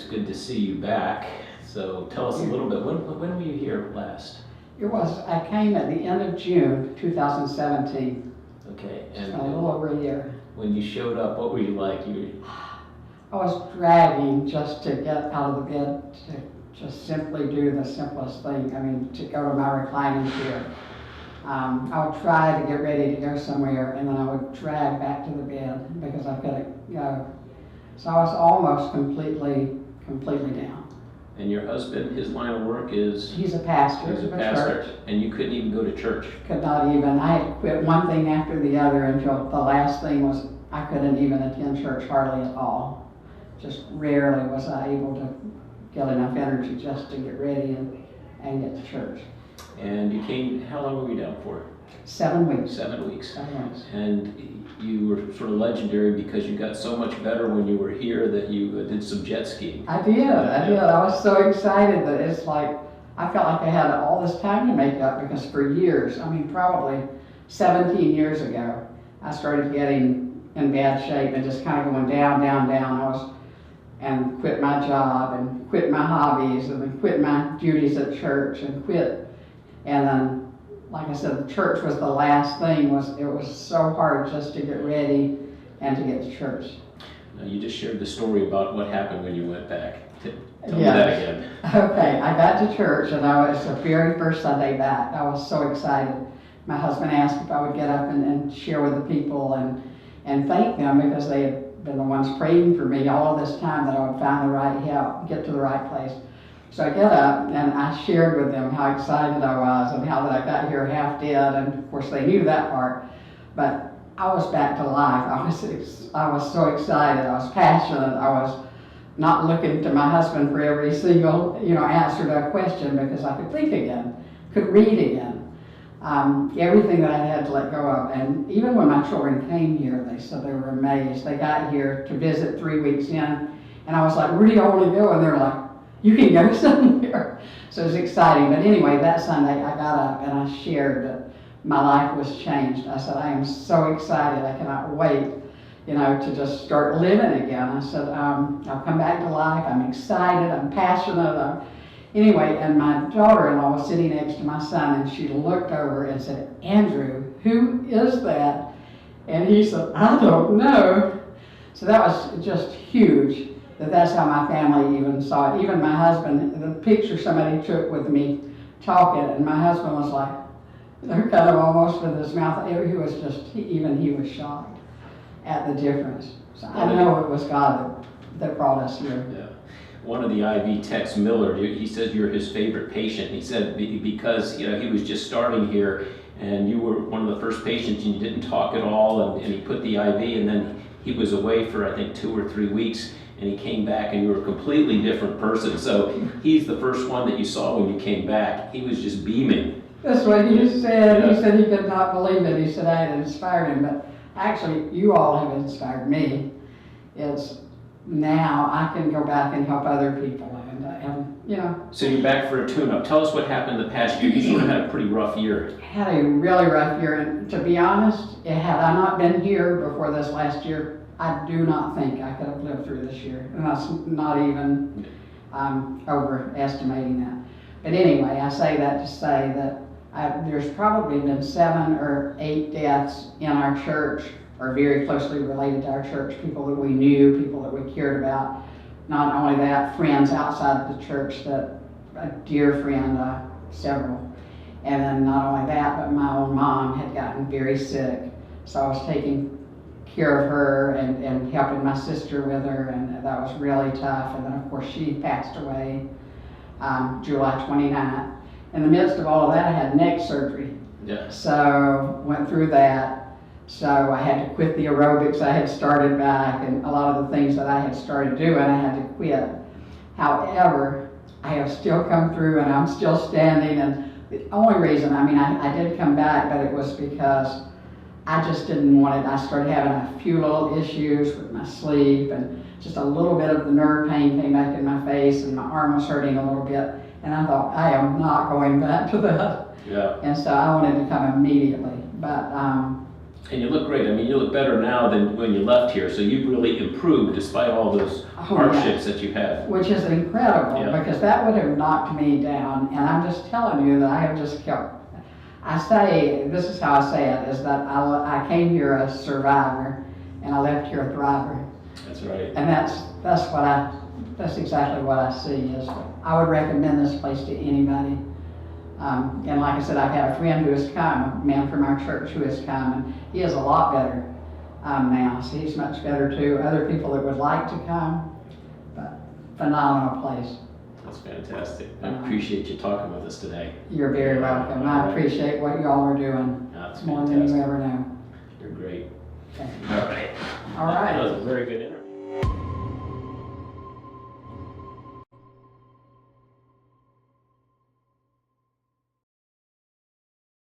good to see you back. So tell us a little bit, when were you here last? I came at the end of June 2017. Okay, And and a little over a year. when you showed up, what were you like? I was dragging just to get out of the bed to just simply do the simplest thing. I mean, to go to my reclining chair. I would try to get ready to go somewhere, and then I would drag back to the bed because I couldn't go. So I was almost completely down. And your husband, his line of work is? He's a pastor. He's a pastor, and you couldn't even go to church? Could not even. I had to quit one thing after the other until the last thing was I couldn't even attend church hardly at all. Just rarely was I able to get enough energy just to get ready and get to church. And you came, how long were you down for? 7 weeks. 7 weeks. 7 weeks. And you were sort of legendary because you got so much better when you were here that you did some jet skiing. I did. I was so excited that it's like, I felt like I had all this time to make up because for years, I mean probably 17 years ago, I started getting in bad shape and just kind of going down. And quit my job and quit my hobbies and then quit my duties at church and quit. And then, like I said, the church was the last thing. It was so hard just to get ready and to get to church. Now, you just shared the story about what happened when you went back. Tell me Yes. that again. Okay, I got to church and it was the very first Sunday back. I was so excited. My husband asked if I would get up and share with the people and thank them because they had been the ones praying for me all of this time that I would find the right help, get to the right place. So I get up and I shared with them how excited I was and how that I got here half dead, and of course they knew that part. But I was back to life. I was so excited. I was passionate. I was not looking to my husband for every single answer to a question because I could think again, could read again. Everything that I had to let go of. And even when my children came here, they said they were amazed. They got here to visit 3 weeks in, and I was like, where do y'all want to go? And they were like, you can go somewhere. So it was exciting. But anyway, that Sunday I got up and I shared that my life was changed. I said, I am so excited. I cannot wait, to just start living again. I said, I'll come back to life. I'm excited. I'm passionate. Anyway, and my daughter-in-law was sitting next to my son, and she looked over and said, Andrew, who is that? And he said, I don't know. So that was just huge, that's how my family even saw it. Even my husband, the picture somebody took with me talking, and my husband was like, kind of almost with his mouth, he was just, he was shocked at the difference. So I know it was God that brought us here. Yeah. One of the IV techs, Miller, he said you're his favorite patient. He said because he was just starting here and you were one of the first patients and you didn't talk at all, and he put the IV, and then he was away for I think 2 or 3 weeks, and he came back and you were a completely different person. So he's the first one that you saw when you came back. He was just beaming. That's what he said. Yeah. He said he could not believe it. He said I had inspired him, but actually you all have inspired me. It's now I can go back and help other people, and So you're back for a tune-up. Tell us what happened the past year. You sort of had a pretty rough year. Had a really rough year, and to be honest, had I not been here before this last year, I do not think I could have lived through this year, and that's not even overestimating that. But anyway, I say that to say that there's probably been 7 or 8 deaths in our church, or very closely related to our church, people that we knew, people that we cared about. Not only that, friends outside of the church, that a dear friend, several. And then not only that, but my own mom had gotten very sick. So I was taking care of her and helping my sister with her, and that was really tough. And then of course she passed away July 29th. In the midst of all of that, I had neck surgery. Yeah. So went through that. So I had to quit the aerobics I had started back, and a lot of the things that I had started doing, I had to quit. However, I have still come through and I'm still standing, and the only reason, I did come back, but it was because I just didn't want it. I started having a few little issues with my sleep, and just a little bit of the nerve pain came back in my face, and my arm was hurting a little bit, and I thought, I am not going back to that. Yeah. And so I wanted to come immediately, but And you look great. I mean, you look better now than when you left here, so you've really improved despite all those Oh, hardships that you've had. Which is incredible, Yeah. because that would have knocked me down, and I'm just telling you that I have just kept, I say, this is how I say it, is that I came here a survivor, and I left here a thriver. That's right. And that's exactly what I see, is I would recommend this place to anybody. And like I said, I've had a friend who has come, a man from our church who has come, and he is a lot better now, so he's much better too. Other people that would like to come, but phenomenal place. That's fantastic. I appreciate you talking with us today. You're very welcome. I appreciate what y'all are doing. That's more than you fantastic. ever know. You're great. Okay. All right. All right. That was a very good interview.